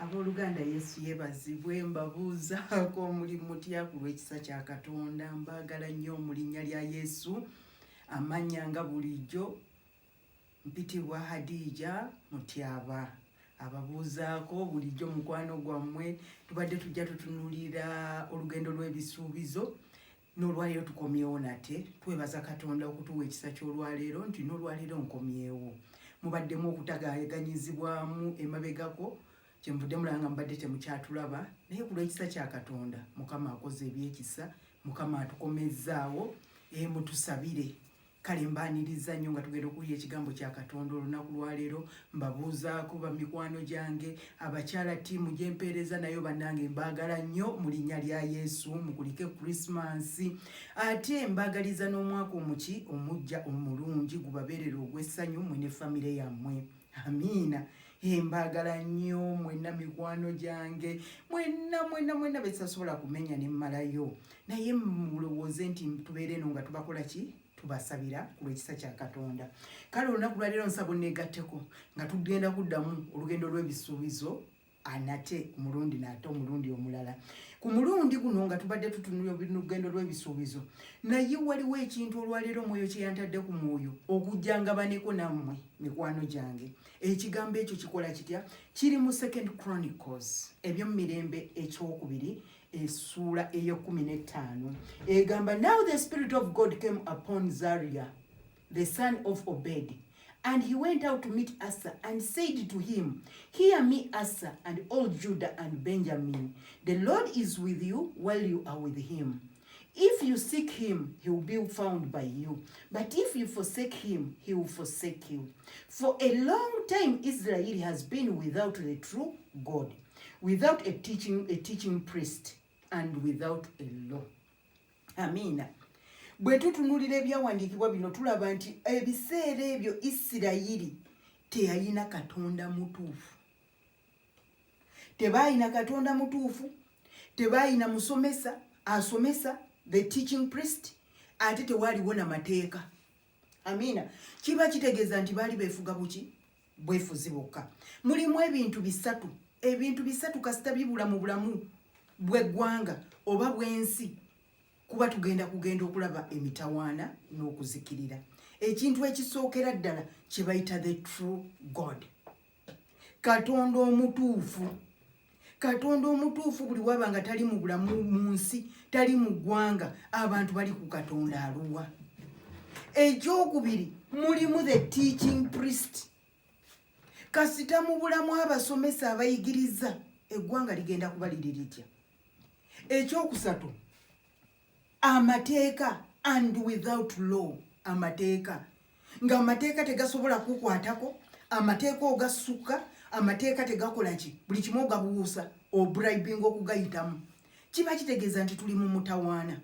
Abooluganda Yesu yeebazibwe mbabuuzaako omulimu mutya ku lw'ekisa kya Katonda mbaagala nnyo mu linnya lya Yesu amannya nga bulijjo mpitibwa Hadija Mutyaba ababuuzaako bulijjo mukwano gwammwe tubadde tujja tutunuulira olugendo lw'ebisuubizo n'olwaleero tukomyewo nate twebaza Katonda okutuwa ekisa ky'olwaleero nti n'olwaleero nkomyewo mubaddemu okutagayaganyizibwamu emabegako kyenvudde mulanga mubadde temukyatulaba naye ku lw'ekisa kya Katonda Mukama akoze ebyekisa Mukama atukomezzaawo mutusabire kale mbaaniriza nnyo nga tugenda okuwulira ekigambo kya Katonda olunaku lwaleero mbabuuzaako bamikwano gyange abakyala ttiimu gyempeereza nayo bannange mbaagala nnyo mu linnya lya Yesu mukulike Krismansi ate mbaagaliza n'omwaka omujja omulungi gubabeerera ogw'essanyu mmwe ne famire yammwe amiina mbaagala nnyo mwenna mikwano gyange mwenna betasobola kumenya ne mmalayo naye mulowooze nti tubeere eno nga tubakola ki tubasabira ku lw'ekisa kya Katonda kale olunaku lwaleero nsaba onneegatteko nga tugenda kuddamu olugendo lw'ebisuubizo anate omulundi nate omulundi omulala ku mulundi guno nga tubadde tutunula olugendo lw'ebisuubizo naye waliwo ekintu olwaleero omwoyo kye yantadde ku mwoyo okujjangabaneko nammwe mikwano gyange ekigambo ekyo kikola kitya kiri mu 2 Chronicles ebyomumirembe ekyokubiri essuula eyo15 egamba now the spirit of God came upon Zariah the son of Obed and he went out to meet Asa and said to him, hear me, Asa, and all Judah and Benjamin. The Lord is with you while you are with him. If you seek him, he will be found by you. But if you forsake him, he will forsake you. For a long time Israel has been without the true God, without a teaching priest, and without a law. Amen. Bwe tutunulira ebyawandiikibwa bino tulaba nti ebiseera ebyo Isirayiri teyalina Katonda mutuufu. Tebaayina Katonda mutuufu, tebaayina musomesa asomesa the teaching priest, ate tewaaliwo na mateeka. Amiina. Kiba kitegeeza nti baali beefuga buki? Bwefuzi bwokka. Mulimu ebintu bisatu kasita bibula mu bulamu bw'eggwanga oba bw'ensi. Kuba tugenda okulaba emitawaana n'okuzikirira. Ekintu ekisookera ddala kye bayita the true God. Katonda omutuufu. Katonda omutuufu buli waba nga tali mu bulamu mu nsi, tali mu ggwanga, abantu bali ku Katonda aluwa. Ekyokubiri mulimu the teaching priest. Kasita mu bulamu abasomesa abayigiriza eggwanga ligenda kuba liri litya. Ekyokusatu amateeka and without law. Amateeka nga amateeka tegasobola kukwatako, amateeka ogasukka, amateeka tegakola ki buli kimu ogabuusa obribing okugayitamu. Kiba kitegeeza nti tuli mu mutawaana.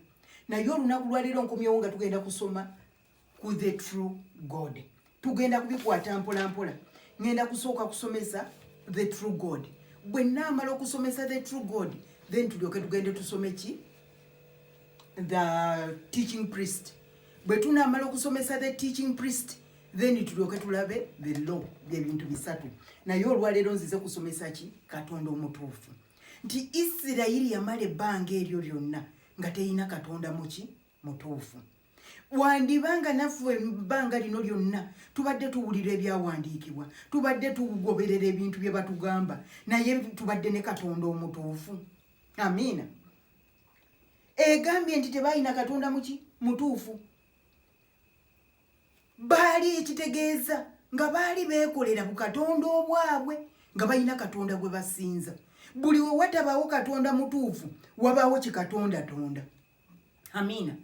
Naye olunaku lwaleero nkomyewo nga tugenda kusoma ku the true God. Tugenda kubikwata mpola mpola. Ngenda kusooka kusomesa the true God. Bwe naamala okusomesa the true God, then tulyoke tugende tusome ki the teaching priest. Bwe tunaamala okusomesa the teaching priest, then tulyoke tulabe the law. Byebintu bisatu. Naye olwaleero nzize kusomesa ki Katonda omutuufu. Nti Isirayiri yamala ebbanga eryo lyonna nga teyina Katonda mutuufu. Wandibanga naffe ebbanga lino lyonna tubadde tuwulira ebyawandiikibwa, tubadde tugoberera ebintu bye batugamba, naye tubadde ne Katonda omutuufu. Amiina. Egambye nti tebaayina Katonda mutuufu. Baali ekitegeeza nga baali beekolera ku Katonda obwabwe nga balina Katonda gwe basinza. Buli we watabaawo Katonda mutuufu wabaawo kikatonda. Amiina.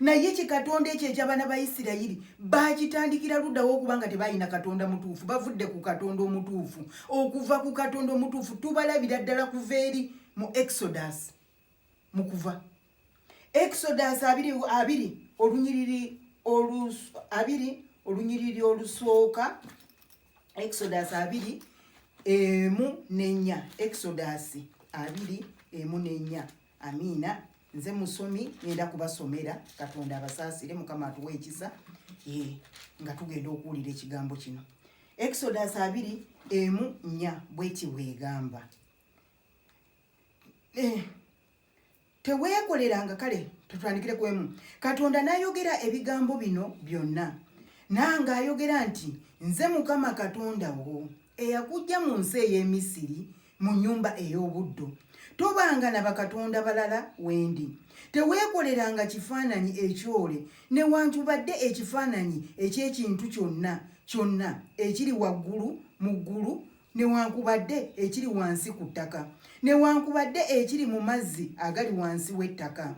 Naye kikatonda ekyo eky'abaana ba Isirayiri baakitandikira luddawo okubanga tebaayina Katonda mutuufu. Bavudde ku Katonda omutuufu. Okuva ku Katonda omutuufu tubalabira ddala kuva eri mu Exodus. Mukuva Exodus 2 olunyiriri olusooka. Exodus 2:4. Exodus 2:4. Amiina. Nze musomi ngenda kubasomera. Katonda abasaasire, Mukama atuwa ekisa nga tugenda okuwulira ekigambo kino. Exodus 2:4 bweti bwegamba. teweekoleranga kale tutandikire kwemu Katonda n'ayogera ebigambo bino byonna nanga ayogera nti nze Mukama Katonda wo eyakujja mu nsi ey'Emisiri mu nnyumba ey'obuddo tobanga na bakatonda balala wendi teweekoleranga kifaananyi ekyole newankubadde ekifaananyi eky'ekintu kyonna ekiri waggulu mu ggulu newankubadde ekiri wansi ku ttaka newankubadde ekiri mu mazzi agali wansi w'ettaka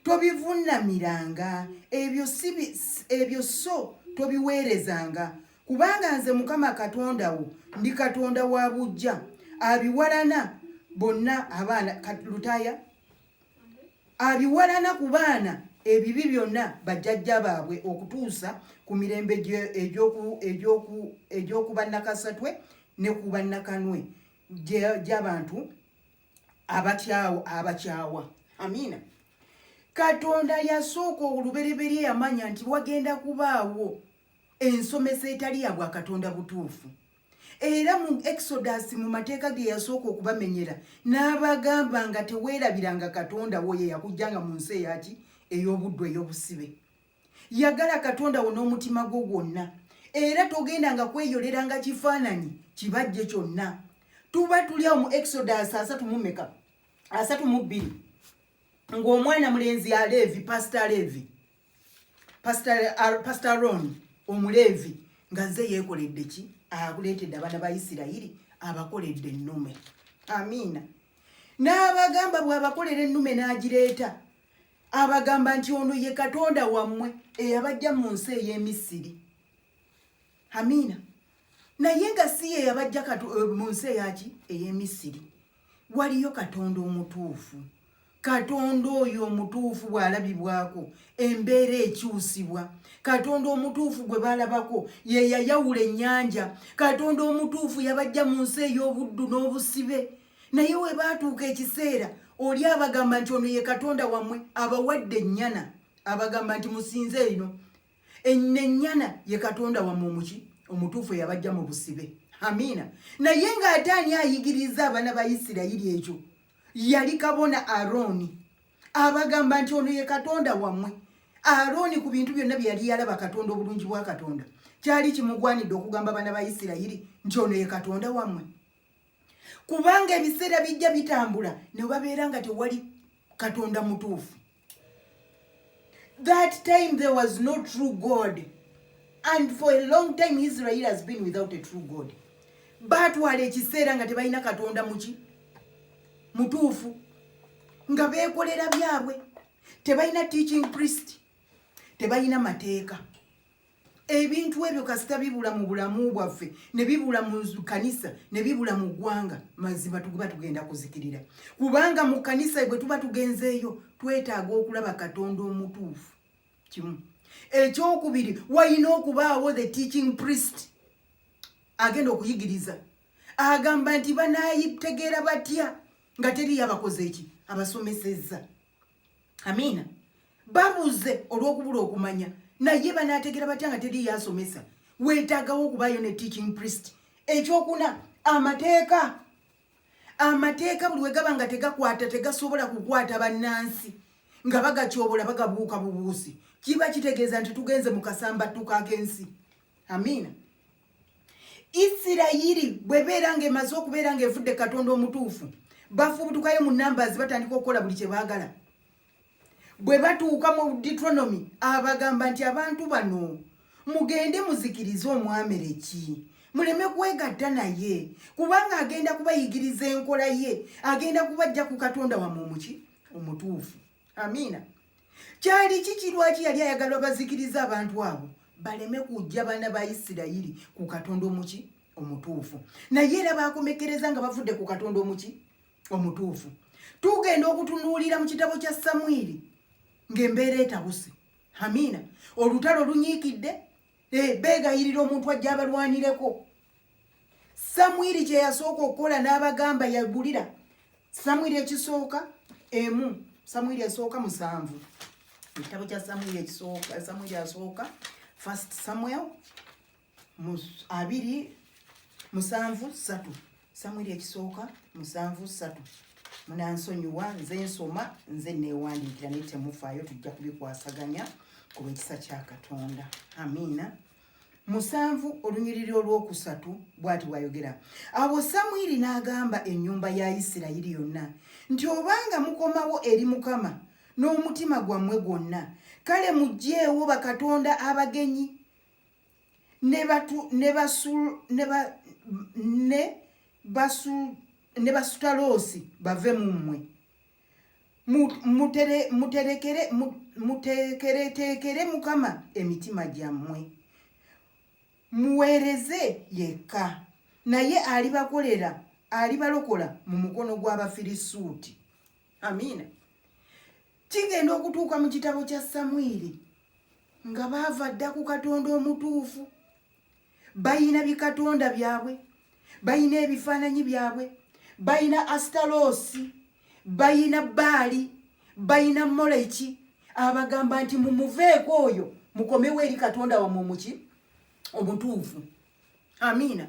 tobivuunamiranga ebyo so tobiweerezanga kubanga nze Mukama Katonda wo ndi Katonda wa buggya abiwalana bonna abaana Lutaya abiwalana ku baana ebibi byonna bajjajja baabwe okutuusa ku mirembe egy'okuba nakasatwe ne ku bannakanwe gy'abantu abakyawa. Amiina. Katonda yasooka olubereberye yamanya nti wagenda kubaawo ensomesa etali ya bwa Katonda butuufu. Era mu Exodus mu mateeka ge yasooka okubamenyera n'abagamba nga teweerabiranga Katonda wo ye yakujjanga mu nsi eyaki ey'obuddu ey'obusibe. Yagala Katonda wo n'omutima gwo gwonna era togendanga kweyoleranga kifaananyi kibajje kyonna. Tuba tuli awo mu Exodus 32 ng'omwana mulenzi Alevi, Pastor Aaron omuleevi nga nze yeekoledde ki akuleetedde abaana ba Isirayiri abakoledde ennume. Amiina. N'abagamba bw'abakolera ennume n'agireeta abagamba nti ono ye Katonda wammwe eyabajja mu nsi ey'Emisiri. Amiina. Naye nga si ye yabajja mu nsi ey'Emisiri. Waliyo Katonda omutuufu. Katonda oyo omutuufu bw'alabibwako embeera ekyusibwa. Katonda omutuufu gwe balabako ye yayawula ennyanja. Katonda omutuufu yabajja mu nsi ey'obuddu n'obusibe. Naye we baatuuka ekiseera oli abagamba nti ono ye Katonda wammwe abawadde ennyana abagamba nti musinze eno. Ennyana ye Katonda wammwe omutuufu yabajja mu busibe. Amiina. Naye ng'ate ani ayigiriza abaana ba Isirayiri ekyo? Yali kabona Aroni abagamba nti ono ye Katonda wammwe. Aroni ku bintu byonna bye yali yalaba Katonda obulungi bwa Katonda kyali kimugwanidde okugamba abaana ba Isirayiri nti ono ye Katonda wammwe. Kubanga ebiseera bijja bitambula ne babeera nga tewali Katonda mutuufu. That time there was no true God. And for a long time Israel has been without a true God. Batwala ekiseera nga tebalina Katonda mutuufu nga beekolera byabwe. Tebalina teaching priest, tebalina mateeka. Ebintu ebyo kasita bibula mu bulamu bwaffe ne bibula mu kanisa ne bibula mu ggwanga mazima tuba tugenda kuzikirira. Kubanga mu kanisa bwe tuba tugenzeeyo twetaaga okulaba Katonda omutuufu. Kimu. Ekyokubiri wayina okubaawo the teaching priest agenda okuyigiriza agamba nti banayitegeera batya nga teri yabakoze eki abasomesezza. Amiina. Babuze olw'okubula okumanya naye banaategeera batya nga teri yasomesa. Weetaagawo okubaayo ne teaching priest. Ekyokuna amateeka buli we gaba nga tegasobola kukwata bannansi nga bagakyobola bagabuuka bubuusi kiba kitegeeza nti tugenze mu kasambattuko ak'ensi. Amiina. Isirayiri bwebeera ng'emaze okubeera ng'evudde Katonda omutuufu bafubutukayo mu Numbers batandika okukola buli kye baagala. Bwe batuuka mu Deuteronomy abagamba nti abantu bano mugende muzikirize Omwameleki muleme kwegatta naye kubanga agenda kubayigiriza enkola ye agenda kubajja ku Katonda wammwe omutuufu. Amiina. Kyali kiki lwaki yali ayagala bazikiriza abantu abo baleme kujja baana ba Isirayiri ku Katonda omutuufu. Naye era baakomekereza nga bavudde ku Katonda omutuufu. Tugenda okutunuulira mu kitabo kya Samwiri ng'embeera etabuse. Amiina. Olutalo lunyiikidde beegayirira omuntu ajja abalwanireko. Samwiri kye yasooka okukola n'abagamba yabulira. Samwiri ekisooka Samwiri esooka 7. Ekitabo kya Samwiri ekisooka Samwiri asooka 1 Samuel 2:7-3. Samwiri ekisooka 7:3. munansonyiwa nze nsoma nze neewandiikira naye temufaayo tujja kubikwasaganya ku lw'ekisa kya Katonda. Amiina. 7 olunyiriri olwokusatu bw'ati bw'ayogera. Awo Samwiri n'agamba ennyumba ya Isirayiri yonna nti obanga mukomawo eri Mukama n'omutima gwammwe gwonna, kale muggyeewo bakatonda abagenyi ne basutaloosi bave mu mmwe. Muteekereteekere Mukama emitima gyammwe. Muweereze yekka, naye alibalokola mu mukono gw'Abafirisuuti. Amiina. Kigenda okutuuka mu kitabo kya Samwiri nga baava dda ku Katonda omutuufu. Bayina bikatonda byabwe, bayina ebifaananyi byabwe, bayina Astaloosi, bayina Baali, bayina Moleki. Abagamba nti mumuveeko oyo mukomewo eri Katonda wammwe muki omutuufu. Amiina.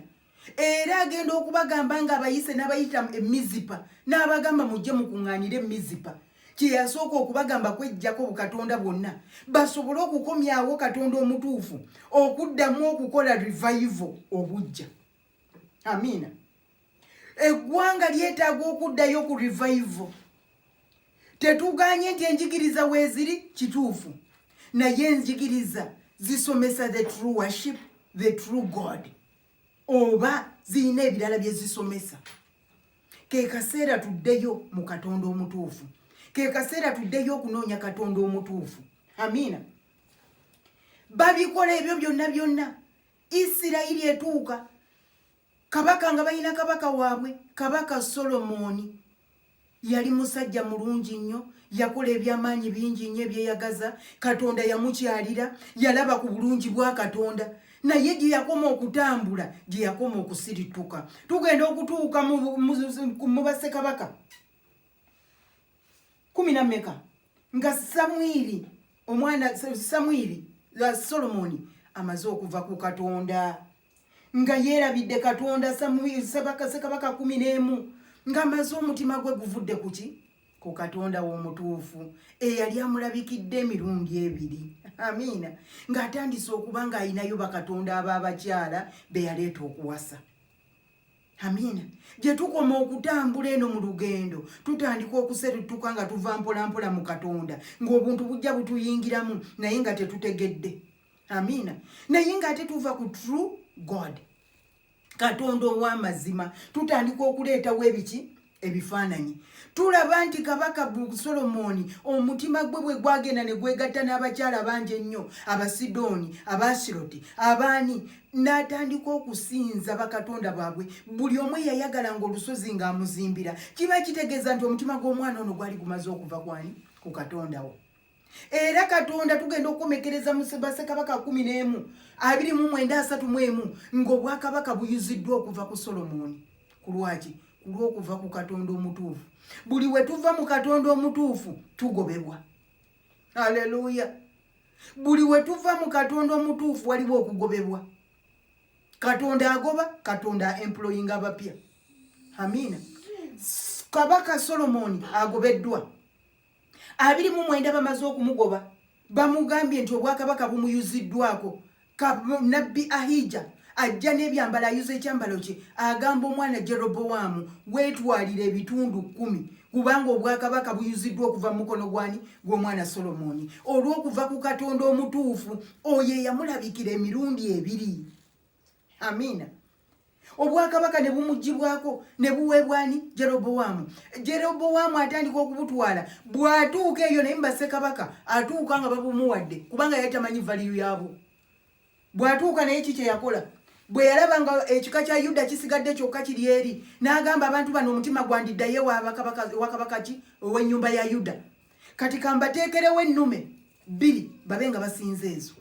Era agenda okubagamba nga abayise n'abayita Mizipa, n'abagamba mujje mukuŋŋaanire Mizipa. Kye yasooka okubagamba kweggyako bukatonda bwonna basobole okukomyawo Katonda omutuufu, okuddamu okukola revival obujja. Amiina. Eggwanga lyetaaga okuddayo ku revival. Tetuganye nti enjigiriza weeziri kituufu, naye enjigiriza zisomesa the true worship, the true God, oba zirina ebirala bye zisomesa. Ke kaseera tuddeyo mu Katonda omutuufu. Ke kaseera tuddeyo okunoonya Katonda omutuufu. Amiina. Babikola ebyo byonna. Isirayiri etuuka. Kabaka nga balina kabaka waabwe, Kabaka Solomoni. Yali musajja mulungi nnyo, yakola ebyamaanyi bingi nnyo ebyeyagaza. Katonda yamukyalira, yalaba ku bulungi bwa Katonda. Naye gye yakoma okutambula, gye yakoma okusirituka. Tugenda okutuuka mu bassekabaka 10 nga Samwiri, omwana Samwiri Solomoni amaze okuva ku Katonda, nga yeerabidde Katonda. Ssekabaka 11 ng'amaze omutima gwe guvudde ku Katonda w'omutuufu eyali amulabikidde emirundi 2. Amiina. Ng'atandise okuba ng'ayinayo bakatonda ab'abakyala be yaleeta okuwasa. Amiina. Gye tukoma okutambula eno mu lugendo, tutandika okuserituka nga tuva mpolampola mu Katonda, ng'obuntu bujja butuyingiramu naye nga tetutegedde. Amiina. Naye ng'ate tuva ku true God, Katonda ow'amazima, tutandika okuleetawo ebifaananyi. Tulaba nti Kabaka Solomoni omutima gwe bwe gwagenda ne gwegatta n'abakyala bangi ennyo, Abasidoni, Abasiroti, Abaani, n'atandika okusinza bakatonda baabwe. Buli omu yayagalanga olusozi ng'amuzimbira. Kiba kitegeeza nti omutima gw'omwana ono gwali gumaze okuva ku Katonda wo. Era Katonda tugenda okukomekereza mu bassekabaka 11, 29, ng'obwakabaka buyuziddwa okuva ku Solomoni. Ku lwaki? Ku lw'okuva ku Katonda omutuufu. Buli we tuva mu Katonda omutuufu tugobebwa. Haleluya. Buli we tuva mu Katonda omutuufu waliwo okugobebwa. Katonda agoba, Katonda employinga abapya. Amiina. Kabaka Solomoni agobeddwa. 29 bamaze okumugoba, bamugambye nti obwakabaka bumuyuziddwako. Nabbi Ahija ajja n'ebyambalo, ayuza ekyambalo kye, agamba omwana Jeroboamu, weetwalira ebitundu 10, kubanga obwakabaka buyuziddwa okuva mu mukono gwani gw'omwana Solomoni. Olw'okuva ku Katonda omutuufu, oyo yamulabikira emirundi 2. Amiina. Obwakabaka ne bumugibwako ne buweebwani Jeroboamu. Jeroboamu atandika okubutwala. Bw'atuuka eyo naye bassekabaka atuuka nga babumuwadde, kubanga yali tamanyi valiyu yaabwo. Bw'atuuka naye kiki yakola? Bwe yalaba nga ekika kya Yuda kisigadde kyokka kiri eri, n'agamba abantu bano omutima gwandiddayo wakabaka ki ow'ennyumba ya Yuda. Kati kambateekerewo ennume 2 babe nga basinze ezo.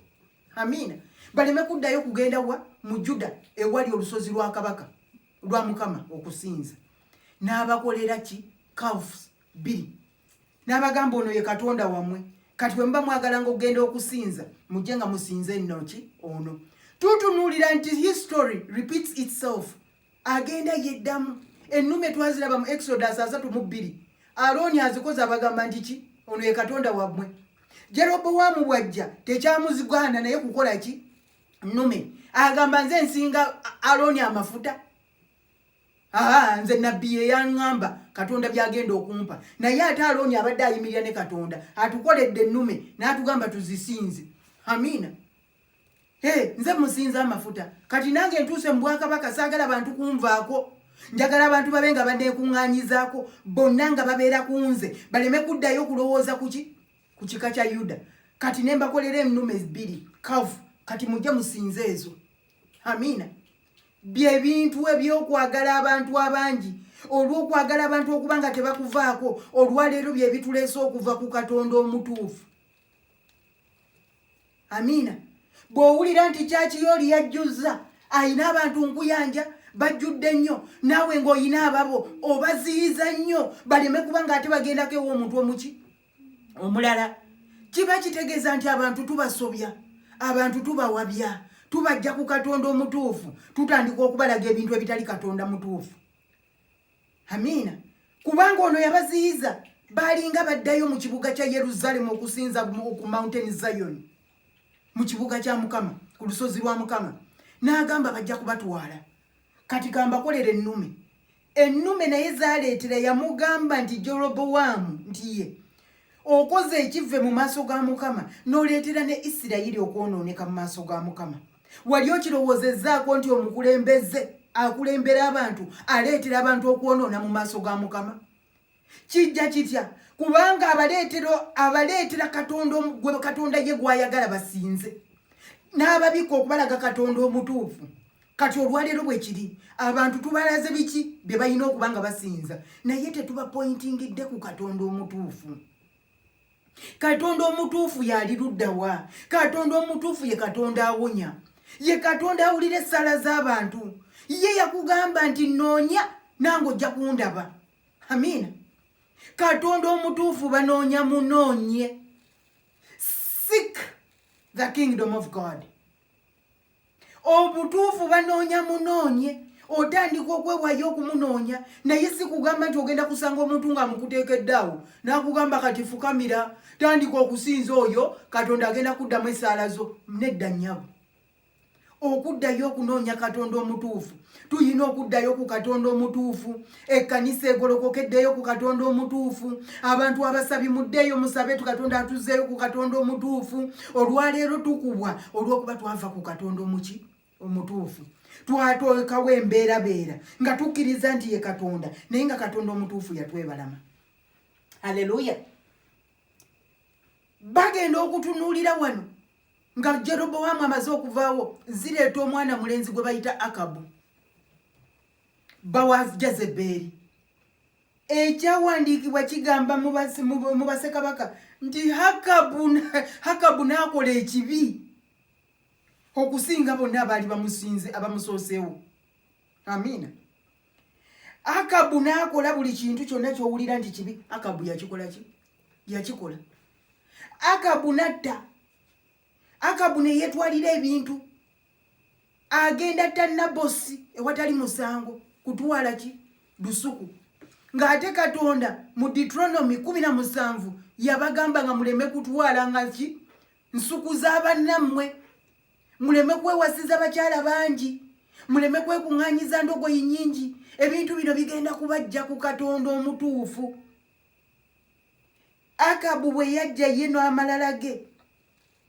Amiina. Baleme kuddayo kugenda mu Juda ewali olusozi lwa kabaka lwa Mukama okusinza. N'abakolera ki? Calves 2. N'abagamba ono ye Katonda wammwe. Kati bwe mba mwagala ng'ogenda okusinza, mujje nga musinze nno ki ono. Tutunuulira nti history repeats itself. Agenda yeddamu. ennume twaziraba mu Exodus 3:2 Alooni azikoza abagamba nti ki ono ye Katonda wammwe. Jerobowamu bwajja tekyamuzigwana naye kukola ki nnume agamba nze nsinga Alooni amafuta. Nze nabbi yeyaŋŋamba Katonda byagenda okumpa naye ate Alooni abadde ayimirira ne Katonda atukoledde ennume n'atugamba tuzisinze. Amina. Nze musinza amafuta kati nange ntuuse mu Bwakabaka saagala bantu kunvaako. Njagala abantu babe nga banneekuŋŋaanyizaako bonna nga babeera ku nze baleme kuddayo okulowooza ku kika kya Yuda. Kati ne mbakolera ennume 2 kavu kati mujje musinze ezo. Amina. Bye bintu ebyokwagala abantu abangi olw'okwagala abantu okuba nga tebakuvaako olwaleero bye bituleese okuva ku Katonda omutuufu. Amina. Bw'owulira nti kyaki yoli yajjuzza ayina abantu nkuyanja bajjudde nnyo naawe ng'oyina ababo obaziyiza nnyo baleme kuba nga ate bagendako ew'omuntu omulala. Kiba kitegeeza nti abantu tubasobya, abantu tubawabya, tubajja ku Katonda omutuufu tutandika okubalaga ebintu ebitali Katonda mutuufu. Amina. Kubanga ono yabaziyiza balinga baddayo mu kibuga kya Yeruzalemu okusinza ku Mountain Zion, mu kibuga kya Mukama ku lusozi lwa Mukama, n'agamba bajja kubatwala. Kati kambakolera ennume naye zaaleetera yamugamba nti Jerobowamu nti ye okoze ekivve mu maaso ga Mukama n'oleetera ne Isirayiri okwonooneka mu maaso ga Mukama. Wali okirowoozezaako nti omukulembeze akulembera abantu aleetera abantu okwonoona mu maaso ga Mukama? Kijja kitya? Kubanga abaleetera Katonda ye gwayagala basinze n'ababika okubalaga Katonda omutuufu. Kati olwaleero bwe kiri abantu tubalaze biki bye balina okuba nga basinza naye tetuba pointingidde ku Katonda omutuufu. Katonda omutuufu yali ludda wa? Katonda omutuufu ye Katonda awonya, ye Katonda awulira essaala z'abantu. Ye yakugamba nti noonya nange ojja kundaba. Amina. Katonda omutuufu banoonya munoonye. Seek the kingdom of God. Obutuufu banoonya munoonye. Otandika okwewaayo okumunoonya naye si kugamba nti ogenda kusanga omuntu ng'amukuteekeddeawo n'akugamba kati fukamira tandika okusinza oyo Katonda agenda kuddamu essaala zo. Nedda nnyabo. Okuddayo okunoonya Katonda omutuufu. Tuyina okuddayo ku Katonda omutuufu. Ekkanisa egolokokeddeyo ku Katonda omutuufu. Abantu abasabi muddeyo musabe Katonda atuzzeeyo ku Katonda omutuufu. Olwaleero tukubwa olw'okuba twava ku Katonda omutuufu. Twatolekawo embeerabeera nga tukkiriza nti ye Katonda naye nga Katonda omutuufu yatwebalama. Haleluya. Bagenda okutunuulira wano nga Jerobowamu amaze okuvaawo zireeta omwana mulenzi gwe bayita Akabu bawa Jezeberi. Ekyawandiikibwa kigamba mu Bassekabaka nti Akabu n'akola ekibi okusinga bonna abaali bamusinze abamusooseewo. Amina. Akabu n'akola buli kintu kyonna ky'owulira nti kibi Akabu yakikola ki? Yakikola. Akabu n'atta. Akabu ne yeetwalira ebintu. Agenda atta Nabosi ewatali musango kutwala ki? Lusuku. Ng'ate Katonda mu Deuteronomy 17 yabagamba nga muleme kutwala nga ki? Nsuku z'abannammwe. Muleme kwewasiza bakyala bangi. Muleme kwekuŋŋaanyiza ndogoyi nnyingi. Ebintu bino bigenda kubajja ku Katonda omutuufu. Akabu bwe yajja ye n'amalala ge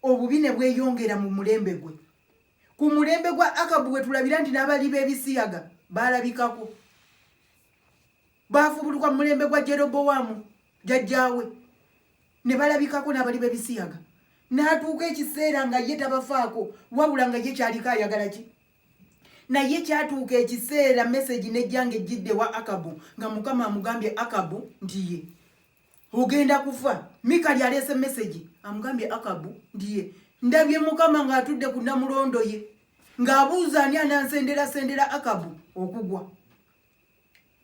obubi ne bweyongera mu mulembe gwe. Ku mulembe gwa Akabu bwe tulabira nti n'abali b'ebisiyaga baalabikako. Baafubuluka mu mulembe gwa Jerobowamu jjajjaawe ne balabikako n'abali b'ebisiyaga. N'atuuka ekiseera nga ye tabafaako wabula nga ye kyaliko ayagala ki? Naye kyatuuka ekiseera message nejja ng'ejjidde wa Akabu nga Mukama amugambye Akabu nti ye ogenda kufa. Mikali aleese message amugambye Akabu nti ye ndabye Mukama ng'atudde ku namulondo ye ng'abuuza ani anansendera Akabu okugwa.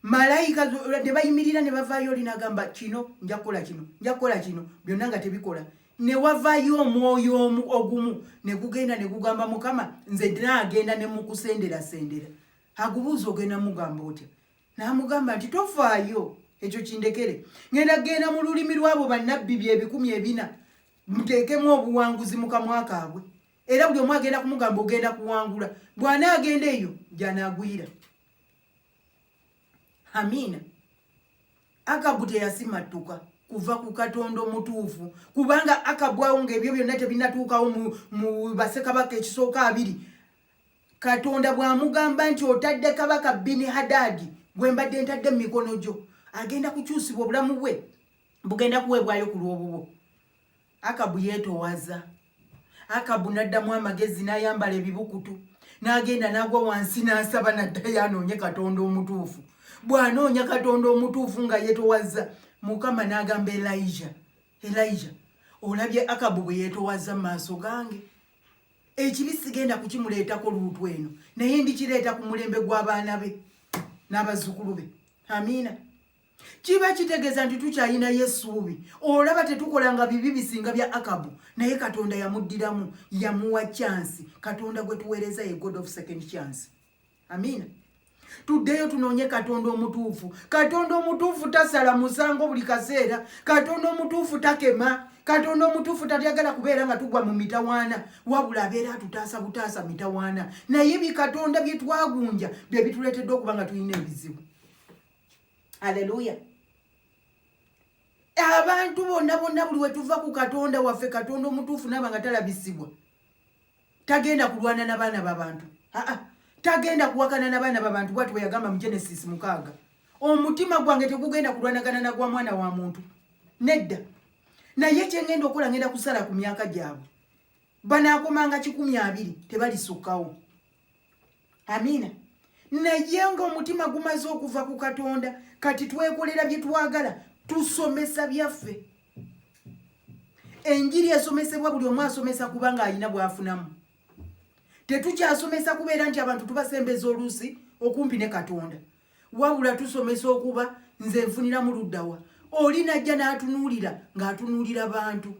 Malayika ne bayimirira ne bavaayo linagamba kino nja kukola kino byonna nga tebikola. Ne wavaayo omwoyo ogumu ne gugenda ne gugamba Mukama nze naagenda ne mukusendera. Agubuuza ogenda mugamba otya? n'amugamba nti tofaayo ekyo kindekere, genda mu lulimi lwabo bannabbi bye 14 muteekemu obuwanguzi mu kamwa kaabwe, era buli omu agenda kumugamba ogenda kuwangula, bw'anaagenda eyo gy'anaagwira. Amiina. Akabu teyasimattuka kuva ku Katonda omutuufu, kubanga Akabu awo ng'ebyo byonna tebinatuukawo mu bassekabaka ekisooka 2. Katonda bw'amugamba nti otadde kabaka Bini Hadadi gwe mbadde ntadde mu mikono gyo, agenda kukyusibwa, obulamu bwe bugenda kuweebwayo ku lw'obubwo. Akabu yeetoowaza. Akabu n'addamu amagezi n'ayambala ebibukutu, n'agenda n'agwa wansi n'asaba n'addayo anoonye Katonda omutuufu. Bw'anoonya Katonda omutuufu nga yeetoowaza, Mukama n'agamba Elijah, olabye Akabu bwe yeetoowaza mu maaso gange? Ekibi sigenda kukimuleetako luutu eno, naye ndikireeta ku mulembe gw'abaana be n'abazzukulu be. Amiina. Kiba kitegeeza nti tukyalinayo essuubi. Olaba tetukolanga bibi bisinga bya Akabu, naye Katonda yamuddiramu, yamuwa chance. Katonda gwe tuweereza ye God of second chance. Amiina. Tuddeyo tunoonye Katonda omutuufu. Katonda omutuufu tasala musango buli kaseera. Katonda omutuufu takema. Katonda omutuufu talyagala kubeera nga tugwa mu mitawaana, wabula abeera atutaasa butaasa mitawaana. Naye bikatonda bye twagunja bye bituleetedde okuba nga tulina ebizibu. Haleluya. Abantu bonna buli we tuva ku Katonda waffe, Katonda omutuufu n'aba nga talabisibwa, tagenda kulwana n'abaana b'abantu. Tagenda kuwakana n'abaana b'abantu. Bw'ati bwe yagamba mu Genesis 6. Omutima gwange tegugenda kulwanagana na gwa mwana wa muntu. Nedda. Naye kye ngenda okukola, ngenda kusala ku myaka gyabwe. Banaakomanga 120 tebalisukkawo. Amiina. Naye ng'omutima gumaze okuva ku Katonda, kati twekolera bye twagala, tusomesa byaffe. Enjiri esomesebwa buli omu asomesa kubanga alina bw'afunamu. Tetukyasomesa kubeera nti abantu tubasembeza oluusi okumpi ne Katonda, wabula tusomesa okuba nze nfunira mu luddawa. Oli najja n'atunuulira ng'atunuulira bantu.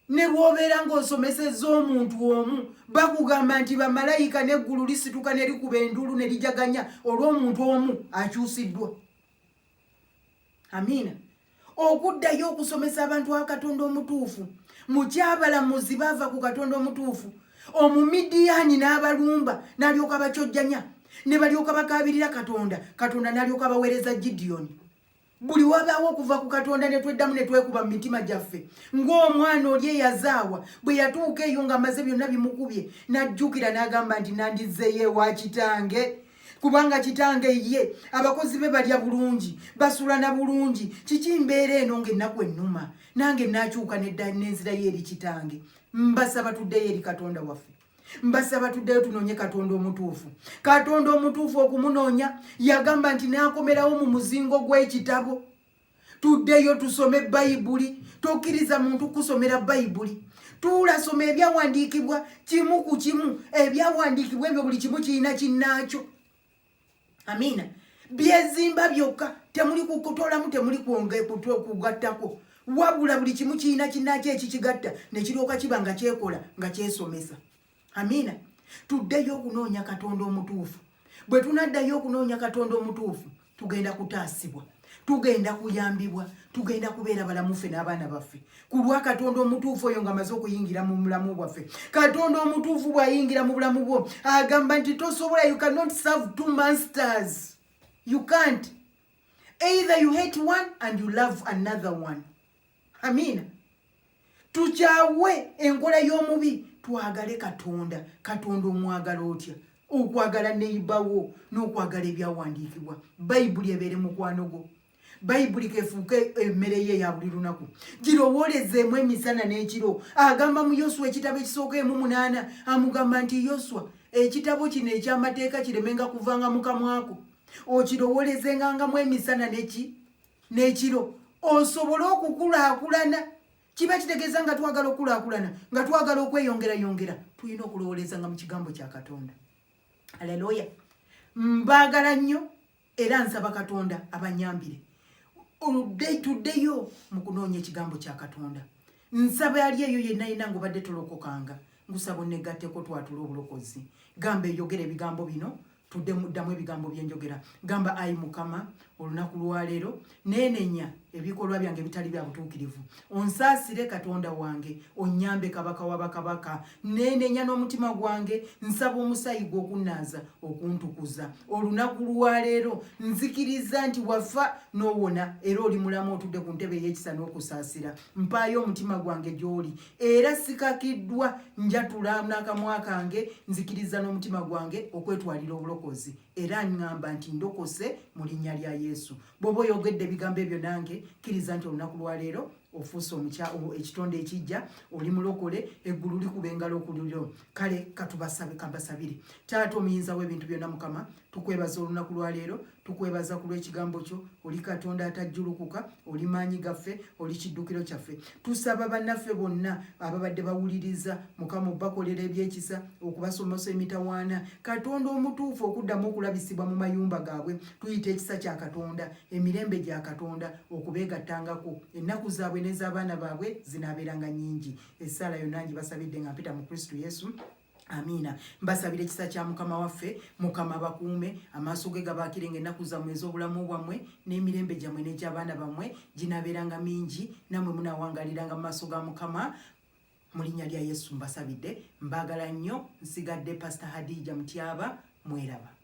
Ne bw'obeera ng'osomesezza omuntu omu, bakugamba nti bamalayika n'eggulu lisituka ne likuba enduulu ne lijaganya olw'omuntu omu akyusiddwa. Amiina. Okuddayo okusomesa abantu wa Katonda omutuufu. Mukyabalamuzi baava ku Katonda omutuufu. Omumidiyaani n'abalumba n'alyoka bakyojjanya, ne balyoka bakaabirira Katonda. Katonda n'alyoka baweereza Gideoni. Buli wabaawo okuva ku Katonda ne tweddamu ne twekuba mu mitima gyaffe. Ng'omwana oli eyazaawa bwe yatuuka eyo ng'amaze byonna bimukubye, n'ajjukira n'agamba nti nandizzeeyo ewa kitange, kubanga kitange ye abakozi be balya bulungi, basulana bulungi. Kiki mbeera eno ng'ennaku ennuma, nange n'akyuka n'enzira ye eri kitange. Mbasaba tuddeyo eri Katonda waffe. Mbasaba tuddeyo tunoonye Katonda omutuufu. Katonda omutuufu okumunoonya yagamba nti n'akomerawo mu muzingo gw'ekitabo. Tuddeyo tusome Bayibuli. Tokkiriza muntu kusomera Bayibuli. Tulasoma ebyawandiikibwa kimu ku kimu. Ebyawandiikibwa ebyo buli kimu kirina kinnaakyo. Amiina. Byezimba byokka, temuli kukutoolamu, temuli kugattako. Wabula buli kimu kirina kinnaakyo ekikigatta ne kiryoka kiba nga kyekola nga kyesomesa. Amiina. Tuddeyo okunoonya Katonda omutuufu. Bwe tunaddayo okunoonya Katonda omutuufu, tugenda kutaasibwa, tugenda kuyambibwa, tugenda kubeera balamu ffe n'abaana baffe. Ku lwa Katonda omutuufu oyo ng'amaze okuyingira mu bulamu bwaffe. Katonda omutuufu bw'ayingira mu bulamu bwo, agamba nti tosobola, you cannot serve two masters. You can't. Either you hate one and you love another one. Amiina. Tukyawe enkola y'omubi, twagale Katonda. Katonda omwagala otya? Okwagala neibawo n'okwagala ebyawandiikibwa. Bayibuli ebeere mukwano gwo. Bayibuli kefuuke emmere ye ya buli lunaku. Girowoolezeemu emisana n'ekiro. Agamba mu Yoswa ekitabo ekisooka 8 amugamba nti Yoswa, ekitabo kino eky'amateeka kiremenga kuvanga mu kamwako. Okirowoolezengangamu emisana n'ekiro. Osobole okukulaakulana. Kiba kitegeeza nga twagala okulaakulana, nga twagala okweyongera, tulina okulowoolezanga mu kigambo kya Katonda. Haleluya. Mbaagala nnyo era nsaba Katonda abanyambire. Tuddeyo mu kunoonya ekigambo kya Katonda. Nsaba yali eyo yenna yenna ng'obadde tolokokanga. Ngusaba onnegatteko twatula obulokozi. Gamba eyogera ebigambo bino tudde muddamu ebigambo byenjogera. Gamba ayi Mukama olunaku lwaleero neenenya ebikolwa byange bitali bya butuukirivu. Onsaasire Katonda wange, onnyambe Kabaka wa bakabaka. Neenenya n'omutima gwange, nsaba omusaayi gwo okunnaaza okuntukuza. Olunaku lwaleero nzikiriza nti wafa n'owona era oli mulamu otudde ku ntebe ey'ekisa n'okusaasira. Mpaayo omutima gwange gy'oli era sikakiddwa, njatula n'akamwa kange, nzikiriza n'omutima gwange okwetwalira obulokozi era ngamba nti ndokose mu linnya lya Yesu. Bw'oba oyogedde ebigambo ebyo nange kkiriza nti olunaku lwaleero ofuuse ekitonde ekijja, oli mulokole, eggulu likuba engalo ku lulyo. Kale kabasabire. Taata omuyinza w'ebintu byonna Mukama, tukwebaza olunaku lwaleero, tukwebaza ku lw'ekigambo kyo. Oli Katonda atajjulukuka, oli maanyi gaffe, oli kiddukiro kyaffe. Tusaba bannaffe bonna ababadde bawuliriza Mukama obbakolera ebyekisa, okubasomesa emitawaana. Katonda omutuufu okuddamu okulabisibwa mu mayumba gaabwe. Tuyita ekisa kya Katonda, emirembe gya Katonda okubeegattangako. Ennaku zaabwe n'ez'abaana baabwe zinaabeeranga nnyingi. Essaala yonna ngibasabidde nga mpita mu Kristo Yesu. Amiina. Mbasabira ekisa kya Mukama waffe, Mukama bakuume, amaaso ge gabaakirenga ennaku zammwe ez'obulamu bwammwe, n'emirembe gyammwe n'egy'abaana bammwe ginaabeeranga mingi, nammwe munaawangaliranga mu maaso ga Mukama. Mu linnya lya Yesu mbasabidde. Mbaagala nnyo. Nsigadde Pastor Hadija Mutyaba. Mweraba.